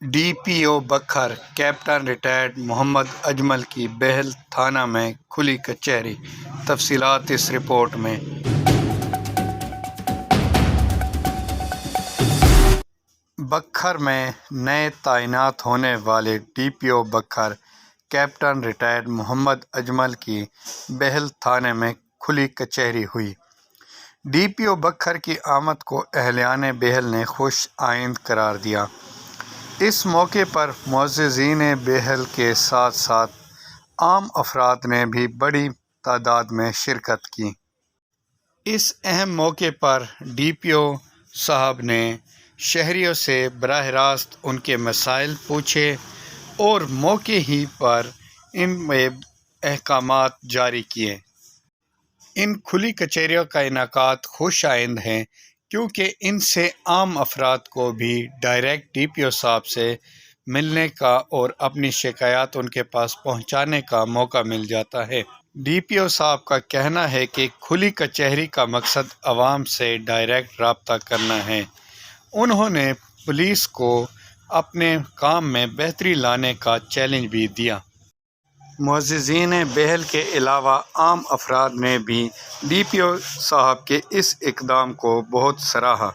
D P او بکھر captain retired محمد اجمل کی بہل تھانہ میں کھلی کچہری۔ تفصیلات اس رپورٹ میں۔ بکھر میں نئے تعینات ہونے والے ڈی پی او بکھر کیپٹن ریٹائرڈ محمد اجمل کی بہل تھانے میں کھلی کچہری ہوئی۔ ڈی پی او بکھر کی آمد کو اہلِ بہل نے خوش آئند قرار دیا۔ اس موقع پر معززین بہل کے ساتھ ساتھ عام افراد نے بھی بڑی تعداد میں شرکت کی۔ اس اہم موقع پر ڈی پی او صاحب نے شہریوں سے براہ راست ان کے مسائل پوچھے اور موقع ہی پر ان میں احکامات جاری کیے۔ ان کھلی کچہریوں کا انعقاد خوش آئند ہے کیونکہ ان سے عام افراد کو بھی ڈائریکٹ ڈی پی او صاحب سے ملنے کا اور اپنی شکایات ان کے پاس پہنچانے کا موقع مل جاتا ہے۔ ڈی پی او صاحب کا کہنا ہے کہ کھلی کچہری کا مقصد عوام سے ڈائریکٹ رابطہ کرنا ہے۔ انہوں نے پولیس کو اپنے کام میں بہتری لانے کا چیلنج بھی دیا۔ معززین بہل کے علاوہ عام افراد نے بھی ڈی پی او صاحب کے اس اقدام کو بہت سراہا۔